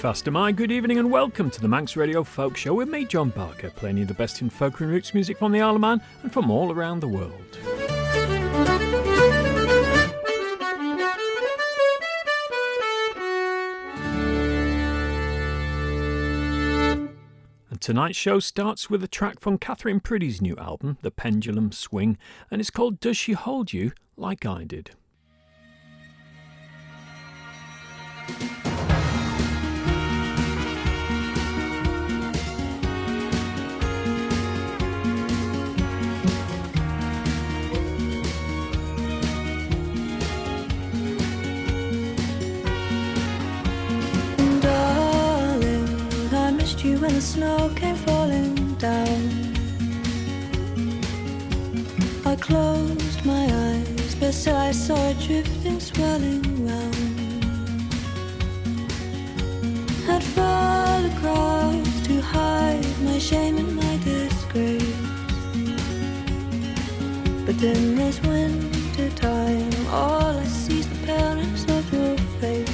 Fast am I. Good evening and welcome to the Manx Radio Folk Show with me, John Barker, playing you the best in folk and roots music from the Isle of Man and from all around the world. And tonight's show starts with a track from Catherine Priddy's new album, The Pendulum Swing, and it's called Does She Hold You Like I Did? You when the snow came falling down. I closed my eyes, but still I saw it drifting, swirling round. I'd fall across to hide my shame and my disgrace. But in this winter time, all I see is the paleness of your face.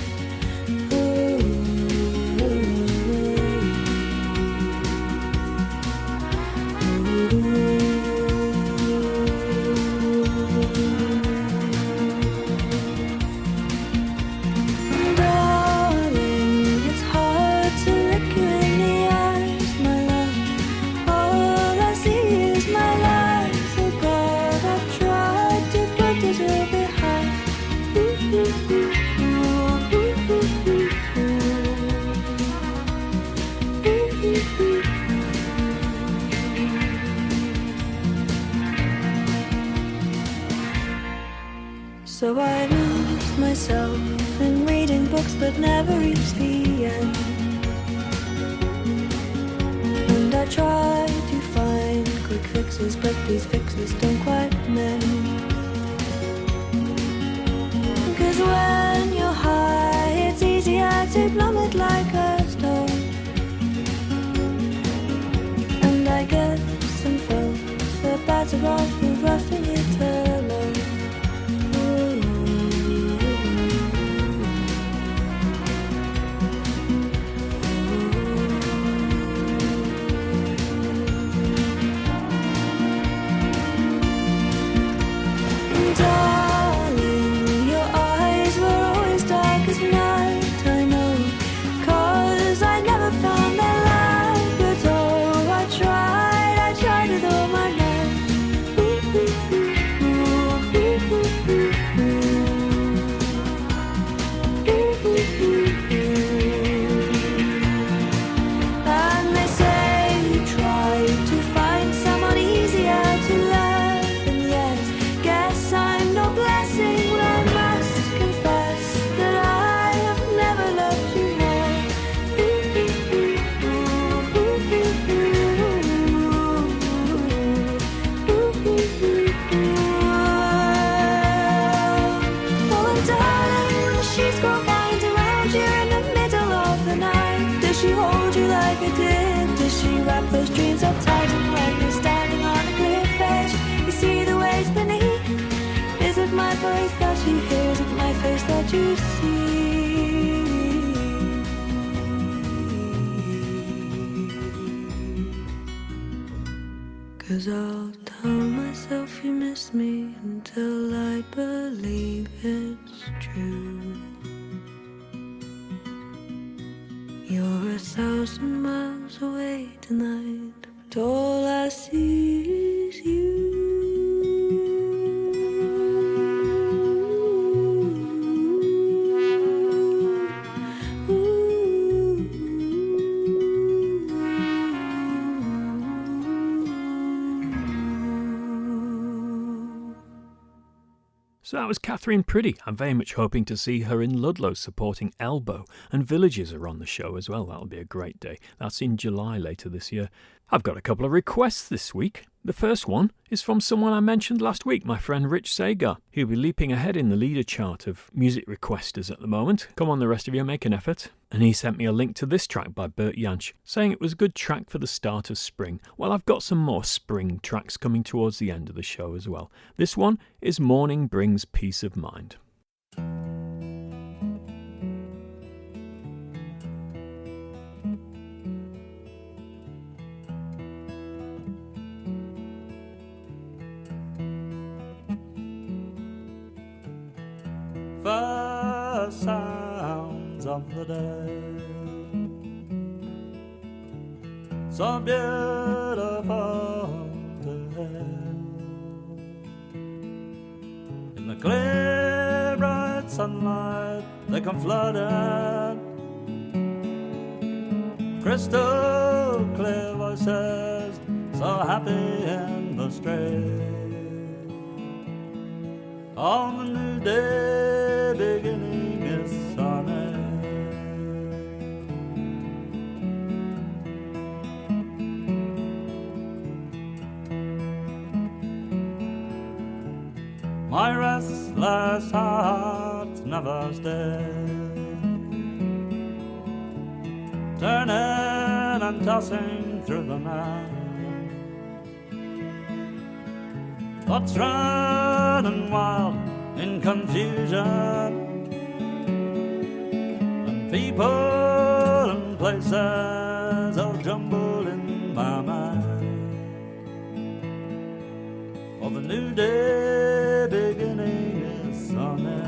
So I lose myself in reading books but never reach the end. And I try to find quick fixes, but these fixes don't quite mend. Cause when you're high, it's easier to plummet like a stone. And I guess some folks are better off for roughing it alone. Darling, your eyes were always dark as night, I know, 'cause I never found their light. But oh, I tried with all my might. And they say you tried to find someone easier to love, and yes, guess I'm no blessing when I must confess that I have never loved you Oh, and darling, when the sheets grow fine around you in the middle of the night, does she hold you like I did? Does she wrap those dreams up tight, and when you're standing on a cliff edge, you see the waves beneath? Is it my voice that you hear? Is it my face that you see? 'Cause I'll tell myself you miss me until I believe it's true. You're 1,000 miles away tonight, but all I see is you. So that was Catherine Priddy. I'm very much hoping to see her in Ludlow supporting Elbow, and Villages are on the show as well. That'll be a great day. That's in July later this year. I've got a couple of requests this week. The first one is from someone I mentioned last week, my friend Rich Sagar. He'll be leaping ahead in the leader chart of music requesters at the moment. Come on, the rest of you, make an effort. And he sent me a link to this track by Bert Jansch, saying it was a good track for the start of spring. Well, I've got some more spring tracks coming towards the end of the show as well. This one is Morning Brings Peace of Mind. first sounds of the day. So beautiful to hear. In the clear bright sunlight they come flooding, crystal clear voices, so happy in the street. On the new day beginning is sunny. My restless heart never stays, turning and tossing through the night. Thoughts running wild in confusion, and people and places all jumble in my mind. Oh, the new day beginning is sunny.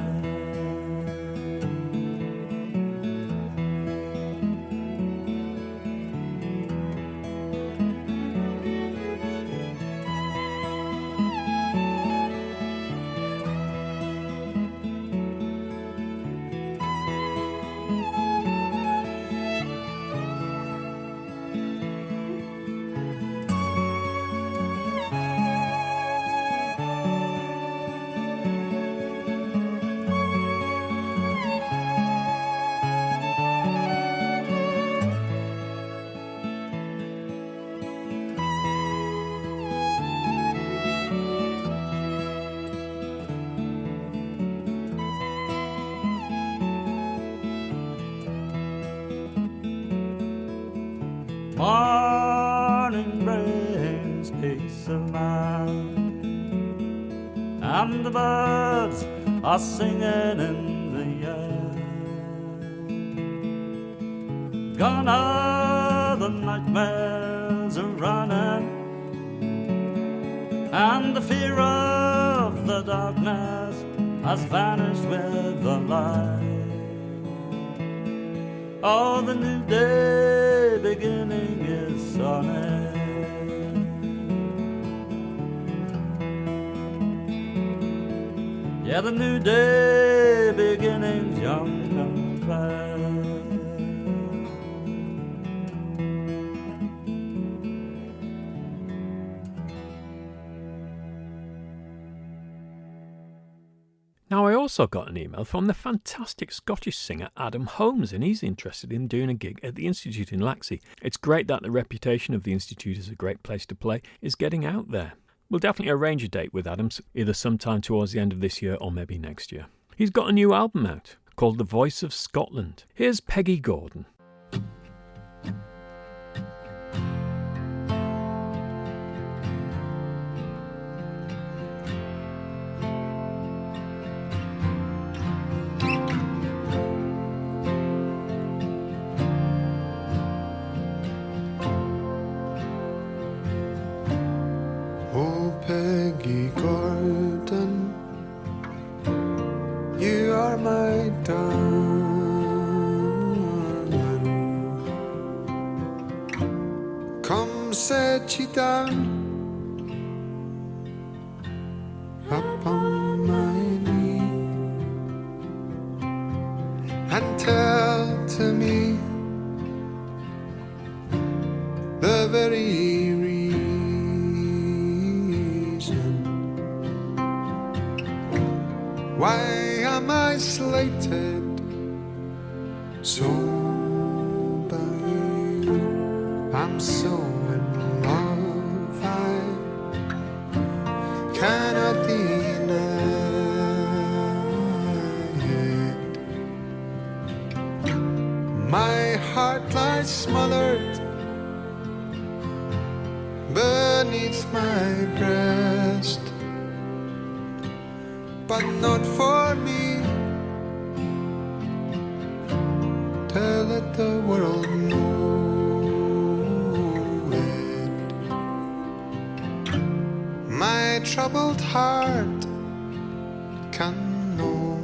Morning brings peace of mind, and the birds are singing in the air. Gone are the nightmares are running, and the fear of the darkness has vanished with the light. Oh, the new day beginning is sunny. Yeah, the new day beginning's young and fair. Now, I also got an email from the fantastic Scottish singer Adam Holmes, and he's interested in doing a gig at the Institute in Laxey. It's great that the reputation of the Institute as a great place to play is getting out there. We'll definitely arrange a date with Adam, either sometime towards the end of this year or maybe next year. He's got a new album out called The Voice of Scotland. Here's Peggy Gordon. Peggy Gordon, you are my darling. Come set you down upon my knee and tell to me the very why am I slated so by you? I'm so in love I cannot deny it. My heart lies smothered beneath my breast, but not for me. Tell let the world know it. My troubled heart can know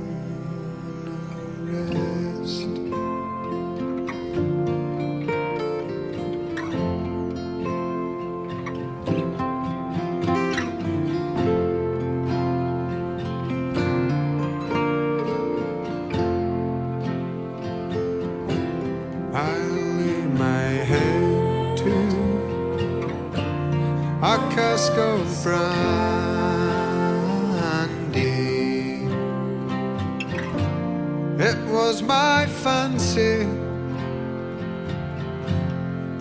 It was my fancy,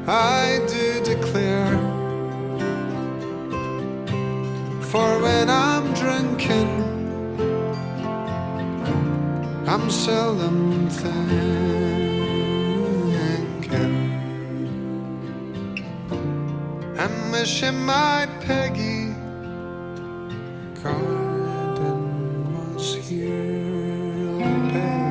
I do declare. For when I'm drinking, I'm seldom thinking. I'm wishing my Peggy garden was here, oh Peggy.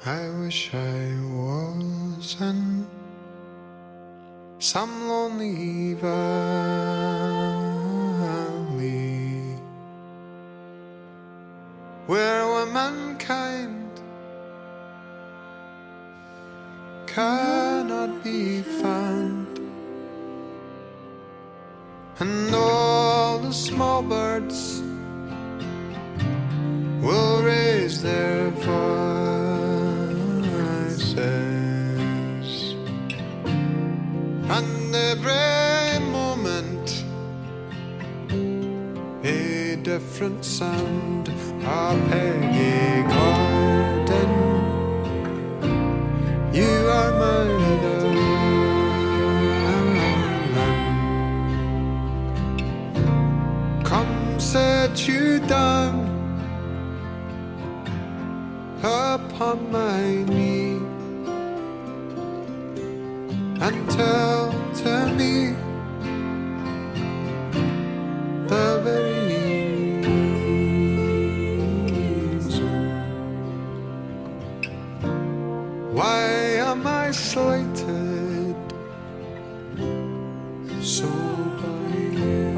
I wish I was in some lonely valley where womankind cannot be found, and all the small birds will raise their voices, and every moment a different sound. A Peggy garden, you are my darling. Come set you down upon my knee and tell to me the very reason why am I slated so by you?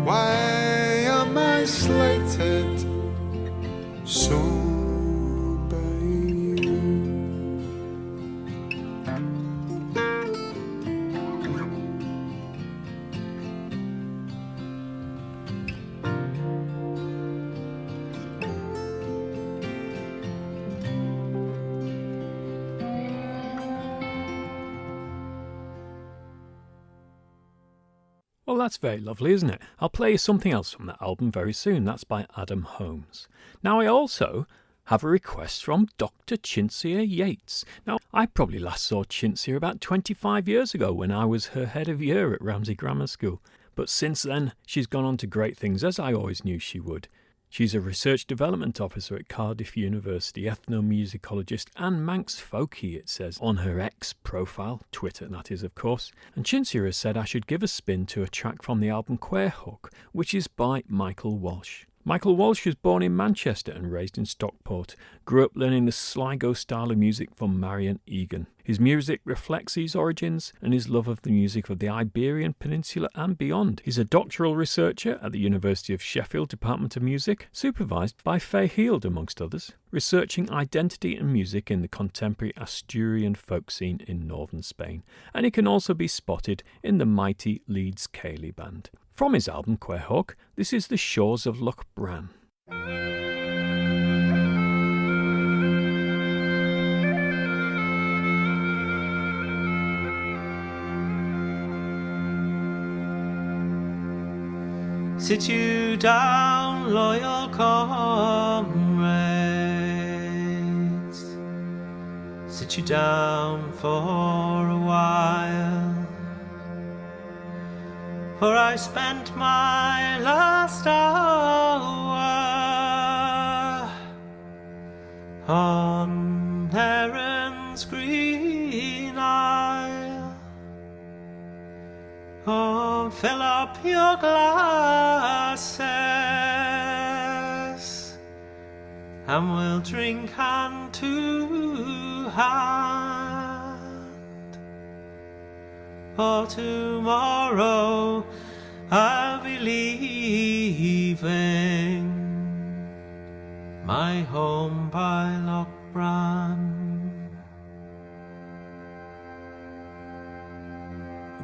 Why am I slated so by you? Well, that's very lovely, isn't it? I'll play you something else from that album very soon. That's by Adam Holmes. Now, I also have a request from Dr. Chintzia Yates. Now, I probably last saw Chintzia about 25 years ago when I was her head of year at Ramsey Grammar School. But since then, she's gone on to great things, as I always knew she would. She's a research development officer at Cardiff University, ethnomusicologist and Manx folkie, it says on her X profile, Twitter that is, of course. And Chintzia has said I should give a spin to a track from the album Quairhawk, which is by Michael Walsh. Michael Walsh was born in Manchester and raised in Stockport, grew up learning the Sligo style of music from Marian Egan. His music reflects these origins and his love of the music of the Iberian Peninsula and beyond. He's a doctoral researcher at the University of Sheffield Department of Music, supervised by Faye Heald amongst others, researching identity and music in the contemporary Asturian folk scene in northern Spain. And he can also be spotted in the mighty Leeds Cayley Band. From his album Quairhawk, this is The Shores of Loch Bran. Sit you down, loyal comrades. Sit you down for a while. For I spent my last hour on Erin's green isle. Oh, fill up your glasses and we'll drink hand to hand. For tomorrow I'll be leaving my home by Lochbran.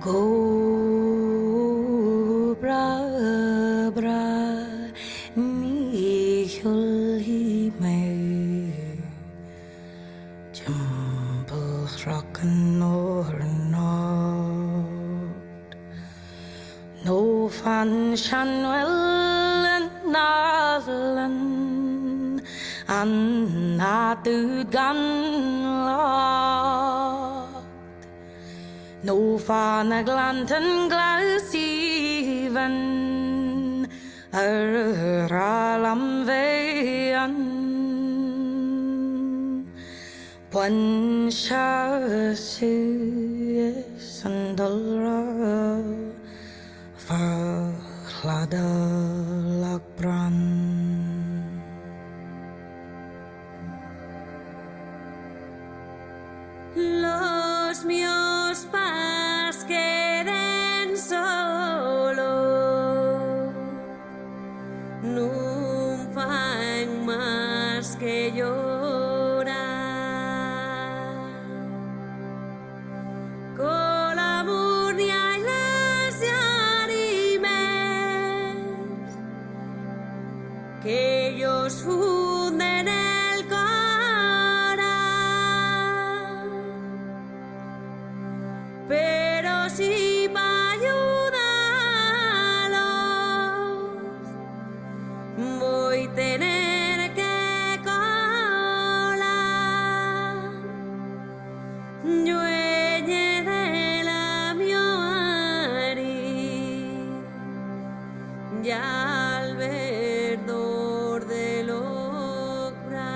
Go bra bra ni hulhi me jumble rockin' or not. No fun shanwell and Narland and not the gun law. No fun a glanton glass even ralam vean one shas and dolra Lada Lochbran. Los míos pas queden solo, no fan más que llorar. Con la murnia y las ánimes que ellos funden el corazón. Pero si para ayudarlos voy a tener que colar dueñe de la miari ya al verdor de Lochbran.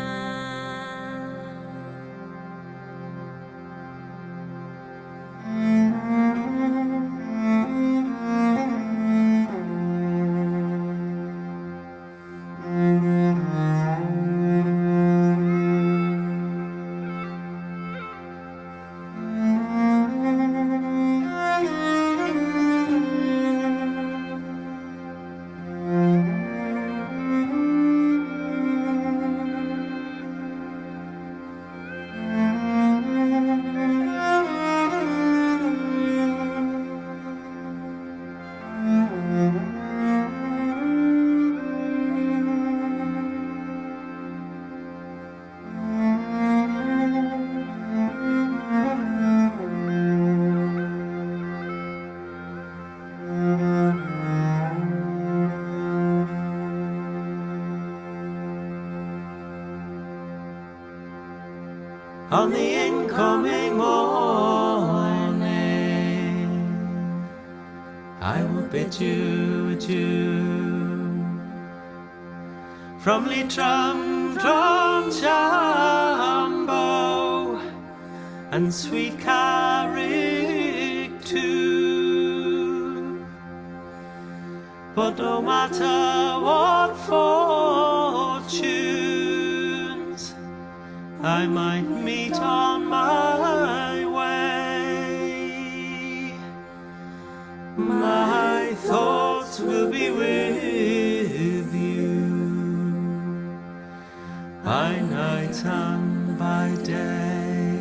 On the incoming morning, I will bid you adieu. From Leitrim, Drumjambo, and sweet Carrick too. But no matter what fortunes I might meet on my way, my thoughts will be with you by night and by day.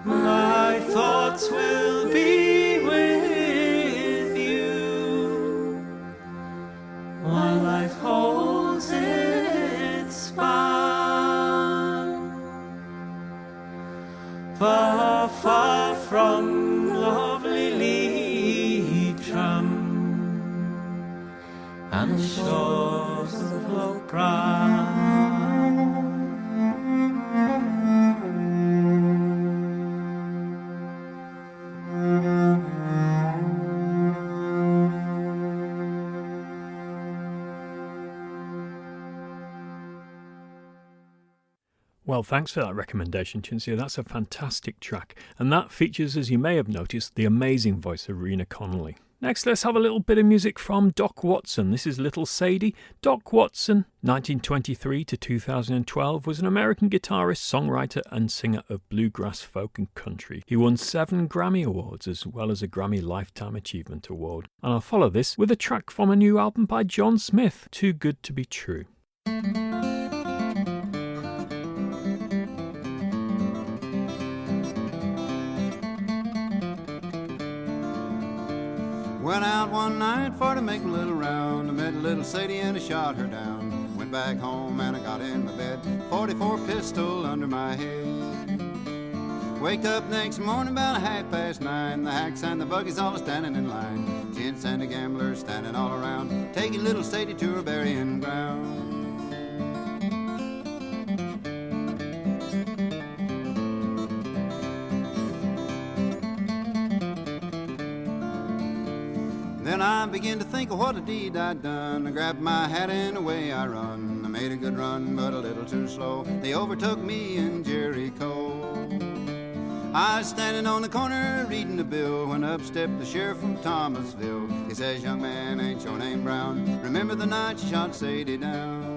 My thoughts will be with you while life holds its span. Far, far from lovely Leitrim and the shores of Lochbran. Well, thanks for that recommendation, Chinsia. That's a fantastic track. And that features, as you may have noticed, the amazing voice of Rena Connolly. Next, let's have a little bit of music from Doc Watson. This is Little Sadie. Doc Watson, 1923 to 2012, was an American guitarist, songwriter and singer of bluegrass, folk and country. He won 7 Grammy Awards as well as a Grammy Lifetime Achievement Award. And I'll follow this with a track from a new album by John Smith, Too Good to Be True. Went out one night for to make a little round. I met little Sadie and I shot her down. Went back home and I got in my bed, 44 pistol under my head. Waked up next morning about 9:30. The hacks and the buggies all standing in line. Gents and the gamblers standing all around, taking little Sadie to her burying ground. Then I began to think of what a deed I'd done. I grabbed my hat and away I run. I made a good run, but a little too slow. They overtook me in Jericho. I was standing on the corner reading the bill when up stepped the sheriff from Thomasville. He says, "Young man, ain't your name Brown? Remember the night you shot Sadie down?"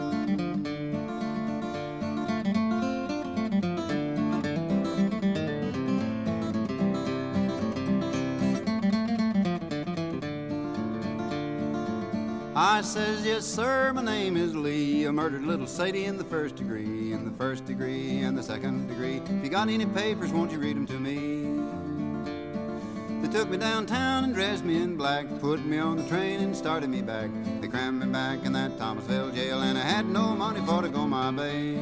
I says, "Yes, sir, my name is Lee. I murdered little Sadie in the first degree, in the first degree and the second degree. If you got any papers, won't you read them to me?" They took me downtown and dressed me in black, put me on the train and started me back. They crammed me back in that Thomasville jail, and I had no money for to go my way.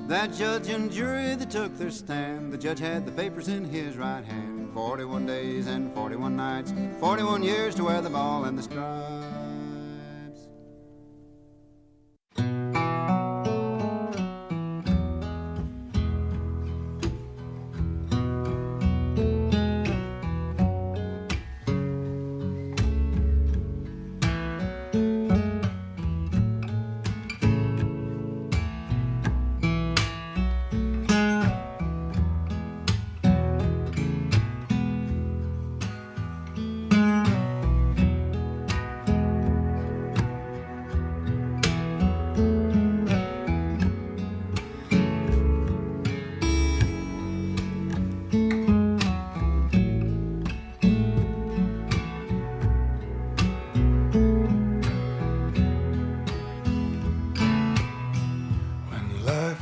That judge and jury, they took their stand. The judge had the papers in his right hand. 41 days and 41 nights, 41 years to wear the ball and the stripes.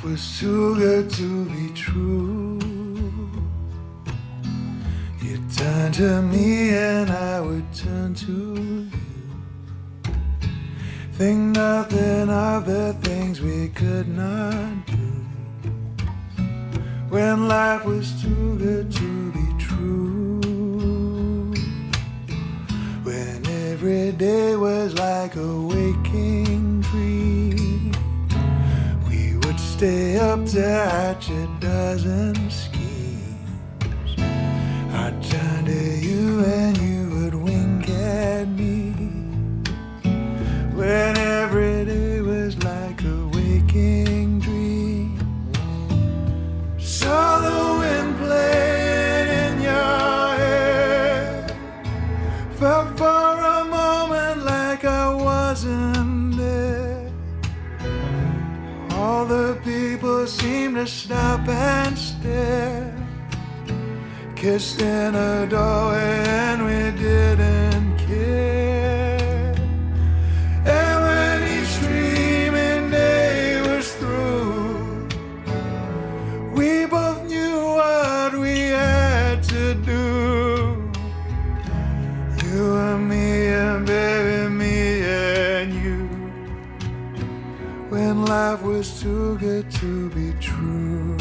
Was too good to be true. You turned to me and I would turn to you. Think nothing of the things we could not do. When life was too good to be true. When every day was like a waking dream. Stay up to hatch a dozen schemes. I'd turn to you and you would wink at me. When every day was like a waking dream. Saw the wind playing in your hair. Felt for a moment like I wasn't there. All the people seemed to stop and stare. Kissed in a doorway and we didn't care. And when each dreaming day was through, we both knew what we had to do. You and me and baby, me and you. When life was too good to be true.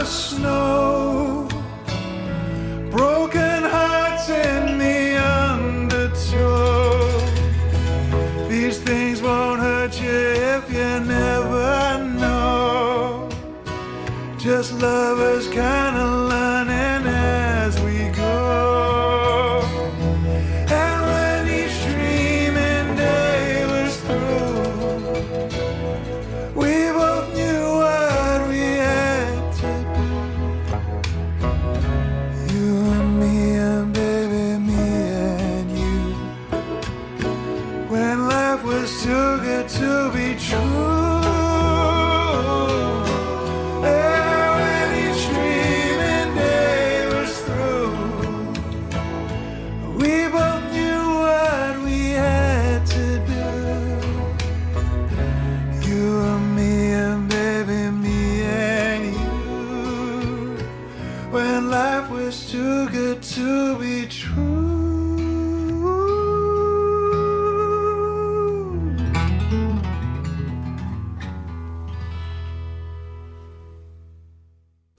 snow, broken hearts in the undertow. These things won't hurt you if you never know. Just lovers kind of learning as we go. And when each dreaming day was through, we both knew what we had to do. You and me and baby, me and you. When life was too good to be true. Too good to be true.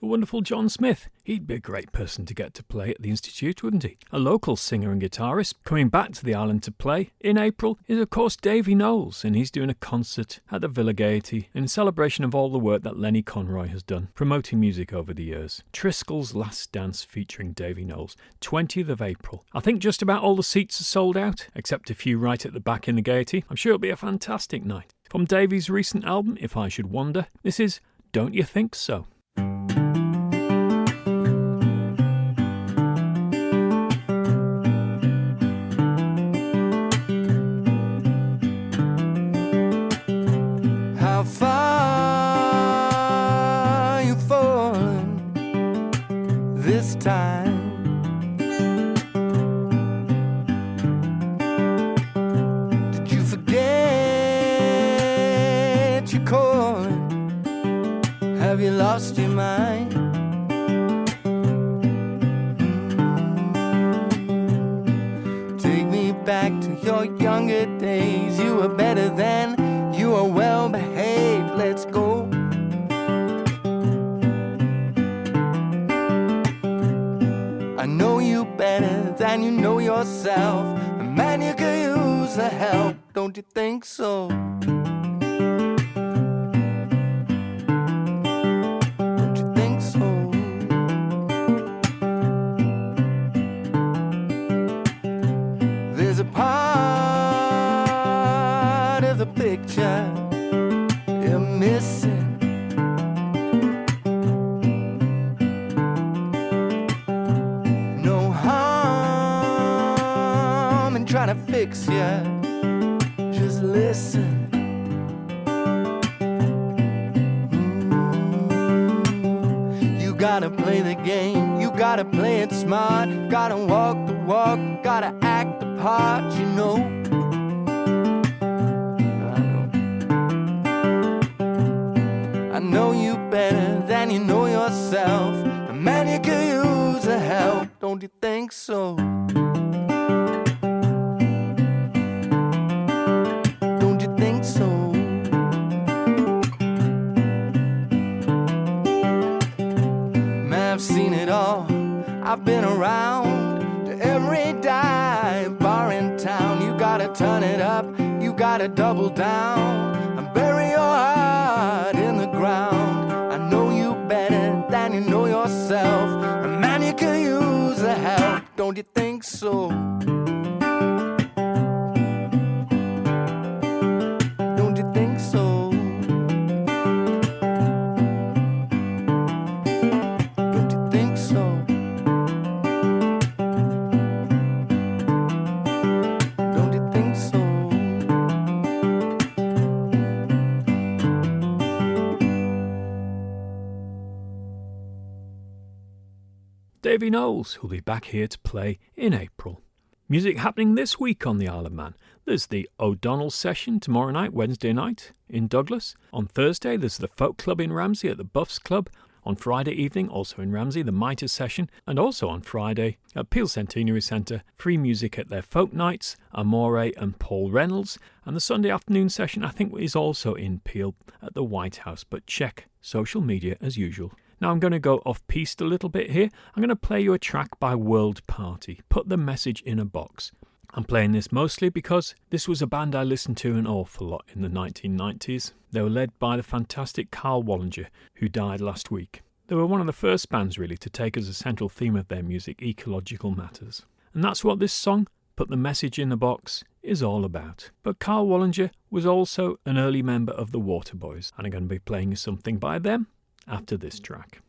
The wonderful John Smith. He'd be a great person to get to play at the Institute, wouldn't he? A local singer and guitarist coming back to the island to play in April is, of course, Davy Knowles, and he's doing a concert at the Villa Gaiety in celebration of all the work that Lenny Conroy has done, promoting music over the years. Triskel's Last Dance featuring Davy Knowles, 20th of April. I think just about all the seats are sold out, except a few right at the back in the Gaiety. I'm sure it'll be a fantastic night. From Davy's recent album, If I Should Wander, this is Don't You Think So? How far you fallen this time? Did you forget your calling? Have you lost your mind? Take me back to your younger days. You were better then. You are well behaved, let's go. I know you better than you know yourself. A man, you could use the help, don't you think so? Don't you think so? There's a part of the picture you're missing. No harm in trying to fix you. Just listen. You gotta play the game. You gotta play it smart. Gotta walk the walk. Gotta act the part, you know. I know you better than you know yourself. A man, you could use the help, don't you think so? Don't you think so? Man, I've seen it all. I've been around to every dive bar in town. You gotta turn it up, you gotta double down and bury your heart in the ground. I know you better than you know yourself. A man, you could use the help, don't you think so? Don't you think so? Don't you think so? Don't you think so? Davy Knowles, who'll be back here to play in April. Music happening this week on the Isle of Man. There's the O'Donnell session tomorrow night, Wednesday night, in Douglas. On Thursday, there's the Folk Club in Ramsey at the Buffs Club. On Friday evening, also in Ramsey, the Mitre session. And also on Friday, at Peel Centenary Centre, free music at their folk nights, Amore and Paul Reynolds. And the Sunday afternoon session, I think, is also in Peel at the White House. But check social media as usual. Now I'm going to go off-piste a little bit here. I'm going to play you a track by World Party, Put the Message in a Box. I'm playing this mostly because this was a band I listened to an awful lot in the 1990s. They were led by the fantastic Carl Wallinger, who died last week. They were one of the first bands really to take as a central theme of their music ecological matters. And that's what this song, Put the Message in the Box, is all about. But Carl Wallinger was also an early member of the Waterboys, and I'm going to be playing you something by them after this track.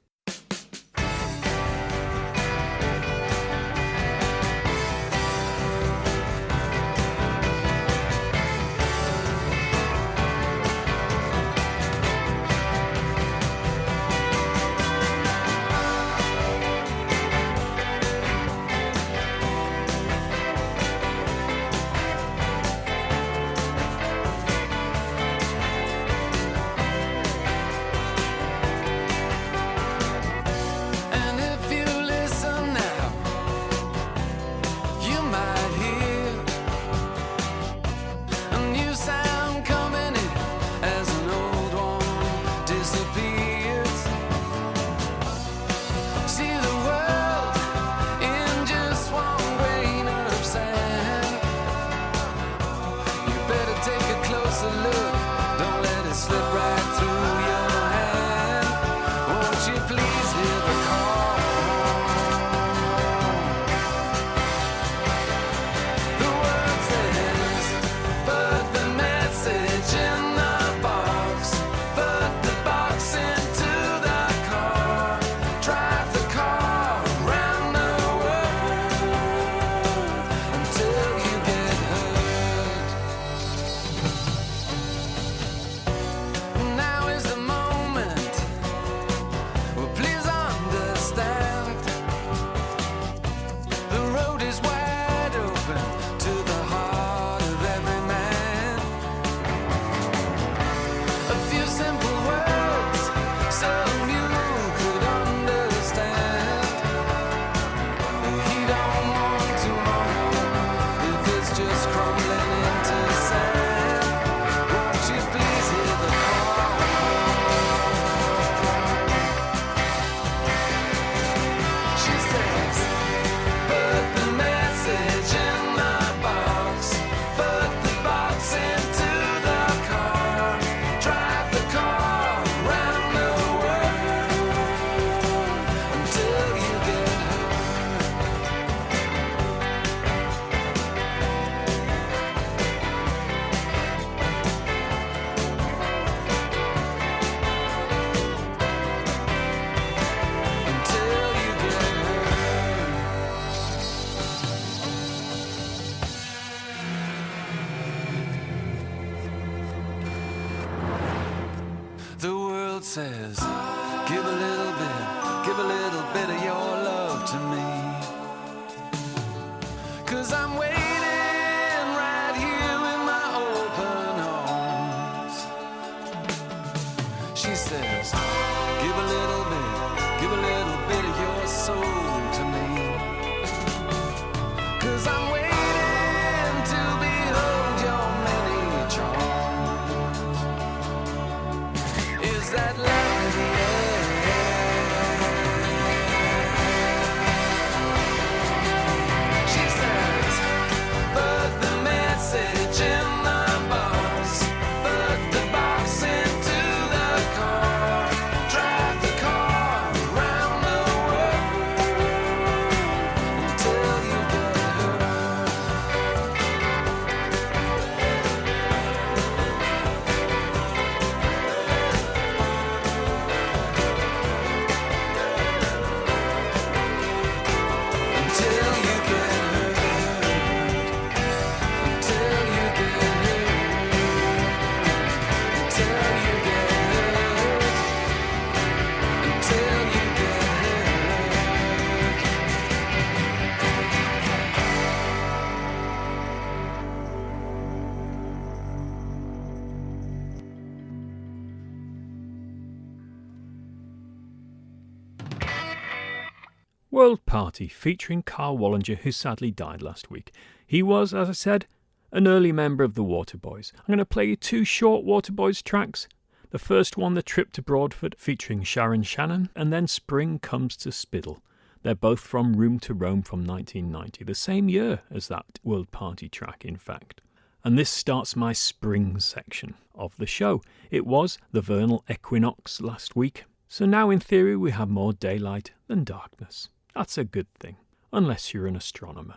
Says, give a little bit of your love to me, 'cause I'm waiting right here in my open arms. She says, give a little bit of your soul to me, 'cause I'm waiting to behold your many charms. Is that love in the air? She says, put the message in the box, put the box into the car, drive the car around the world until you get hurt. Until you get hurt. Until you get hurt. Until you get hurt. Until you get World Party, featuring Carl Wallinger, who sadly died last week. He was, as I said, an early member of the Waterboys. I'm going to play you two short Waterboys tracks. The first one, The Trip to Broadford, featuring Sharon Shannon, and then Spring Comes to Spiddle. They're both from Room to Rome from 1990, the same year as that World Party track, in fact. And this starts my spring section of the show. It was the vernal equinox last week, so now in theory we have more daylight than darkness. That's a good thing, unless you're an astronomer.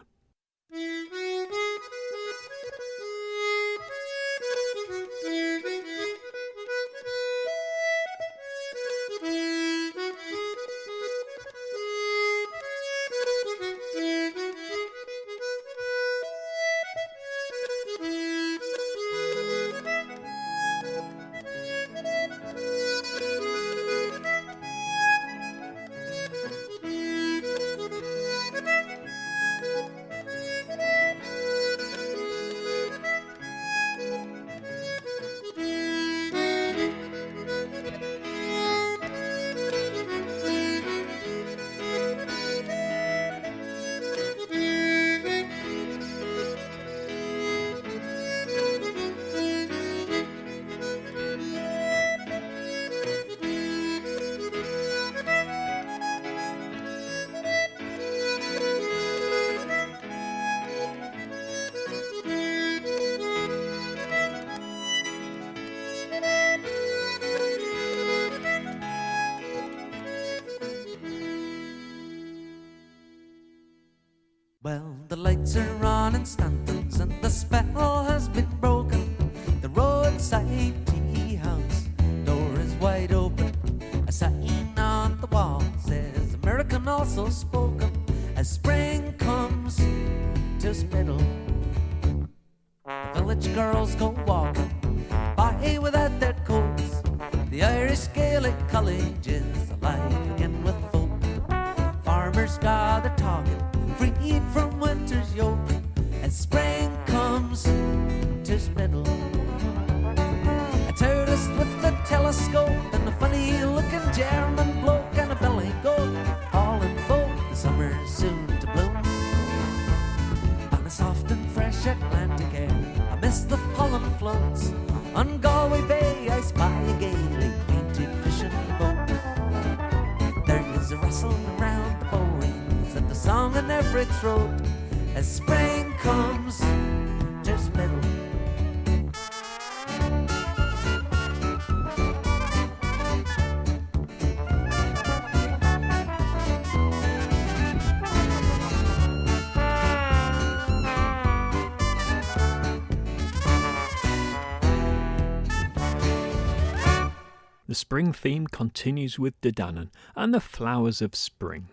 Well, the lights are on in Stanton's and the spell has been broken. The roadside tea house door is wide open. A sign on the wall says American also spoken. As spring comes to Spiddle, the village girls go walking by without their coats. The Irish Gaelic College is alive again with folk. Farmers gather talking, freed from winter's yoke, as spring comes to Spiddle. A tourist with a telescope and a funny-looking German bloke and a belly goat, all in folk, the summer's soon to bloom. On a soft and fresh Atlantic air, amidst the pollen floats, on Galway Bay I spy a gaily painted fishing boat. There is a rustle around the bowlines and the song in every throat, as spring comes to Spiddle. The spring theme continues with Dedanan and the flowers of spring.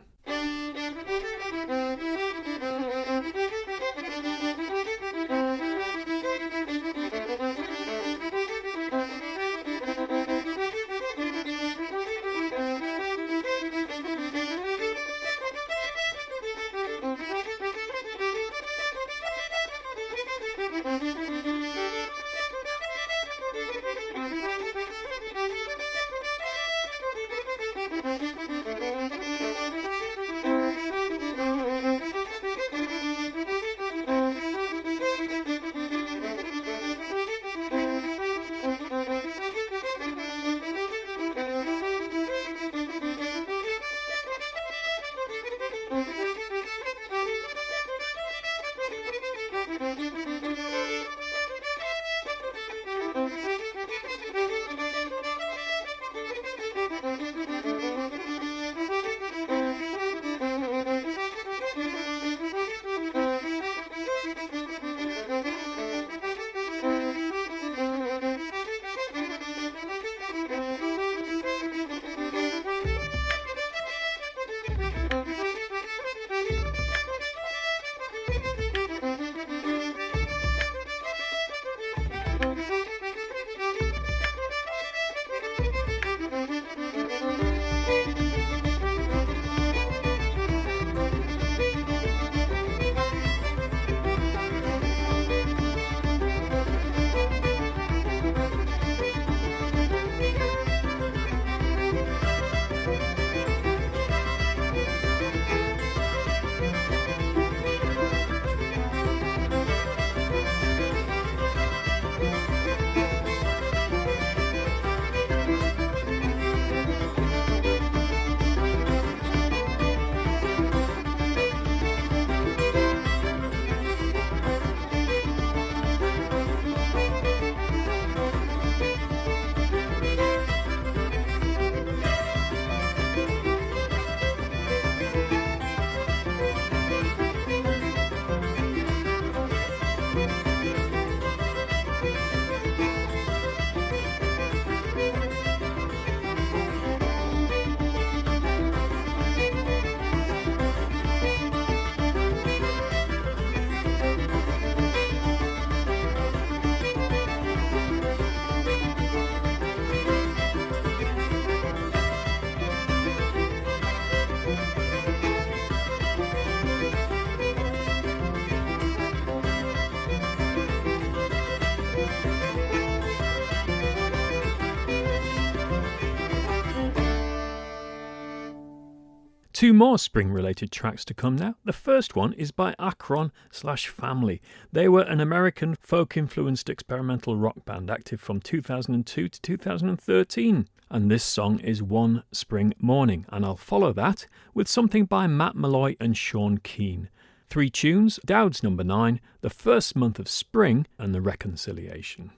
Two more spring-related tracks to come now. The first one is by Akron/Family. They were an American folk-influenced experimental rock band active from 2002 to 2013. And this song is One Spring Morning, and I'll follow that with something by Matt Malloy and Sean Keane. 3 tunes, Dowd's number 9, The First Month of Spring, and The Reconciliation.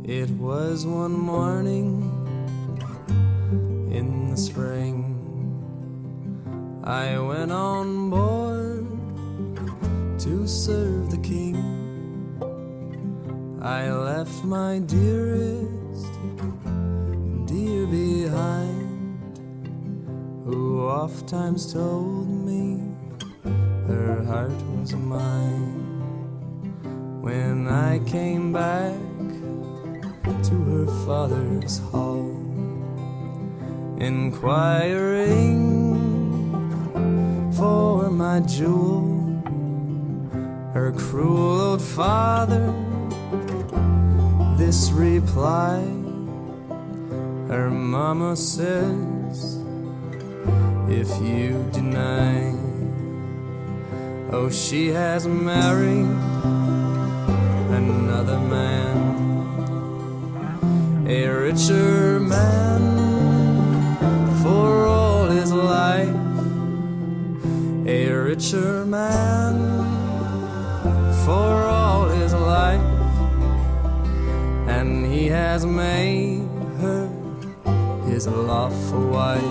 It was one morning in the spring, I went on board to serve the king. I left my dearest dear behind, who oft times told me her heart was mine. When I came back to her father's hall, inquiring for my jewel, her cruel old father this reply: her mama says, if you deny, oh, she has married another man, a richer man for all his life, a richer man for all his life, and he has made her his lawful wife.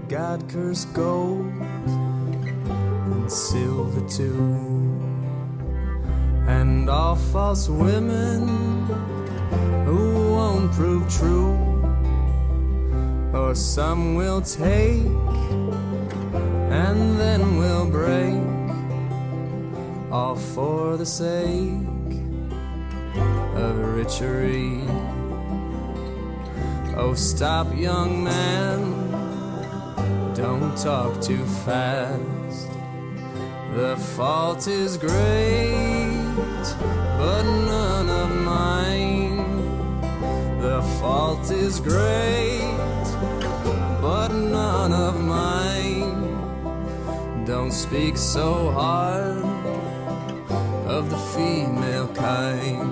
God curse gold and silver too, and all false women who won't prove true, or some will take and then will break, all for the sake of richery. Oh, stop, young man, don't talk too fast. The fault is great, but none of mine. The fault is great, but none of mine. Don't speak so hard of the female kind.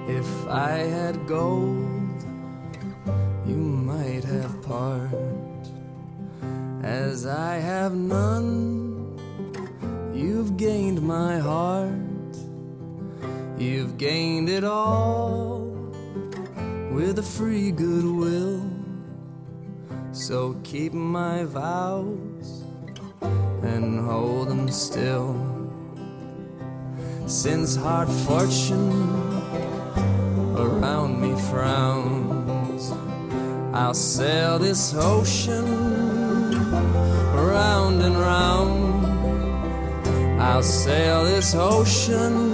If I had gold, you might have part. As I have none, you've gained my heart. You've gained it all with a free goodwill. So keep my vows and hold them still. Since hard fortune around me frowns, I'll sail this ocean round and round. I'll sail this ocean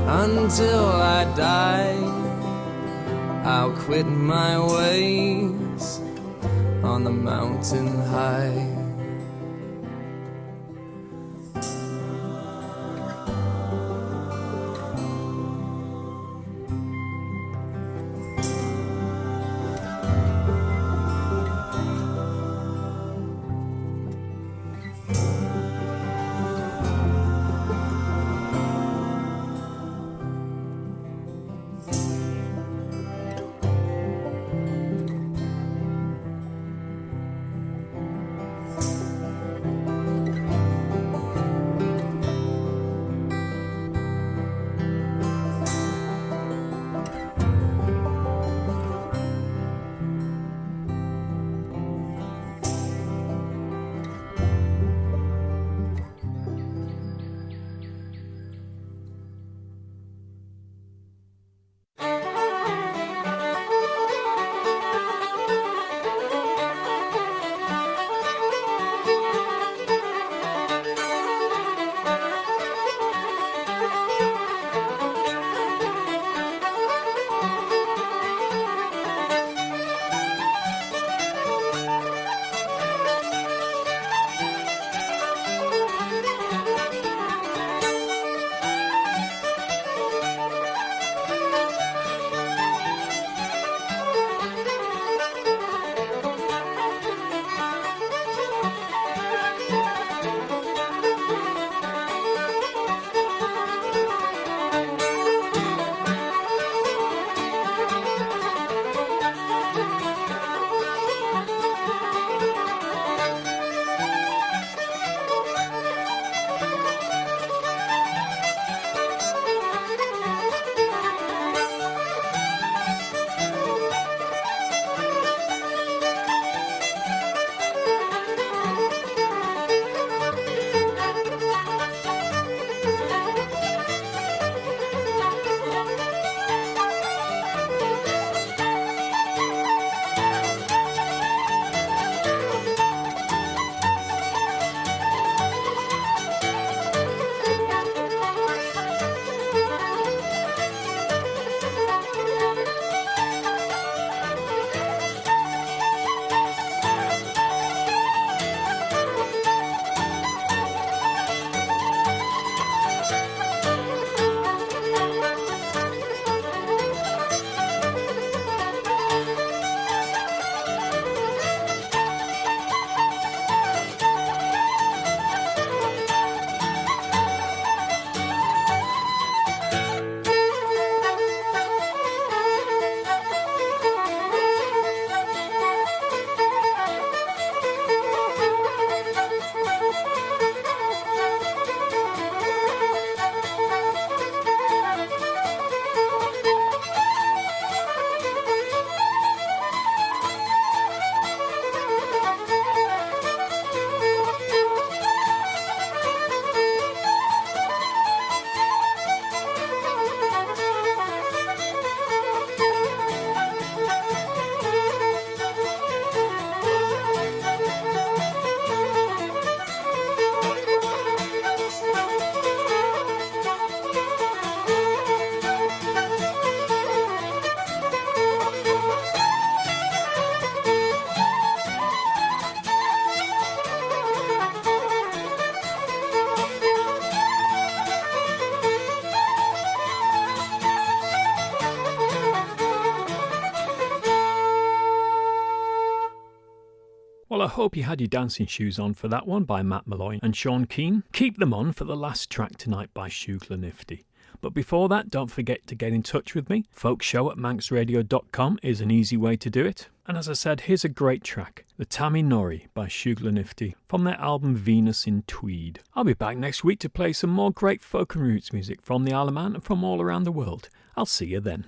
until I die. I'll quit my ways on the mountain high. Well, I hope you had your dancing shoes on for that one by Matt Malloy and Sean Keane. Keep them on for the last track tonight by Shugla Nifty. But before that, don't forget to get in touch with me. Folkshow@manxradio.com is an easy way to do it. And as I said, here's a great track, The Tammy Nori by Shugla Nifty, from their album Venus in Tweed. I'll be back next week to play some more great folk and roots music from the Isle of Man and from all around the world. I'll see you then.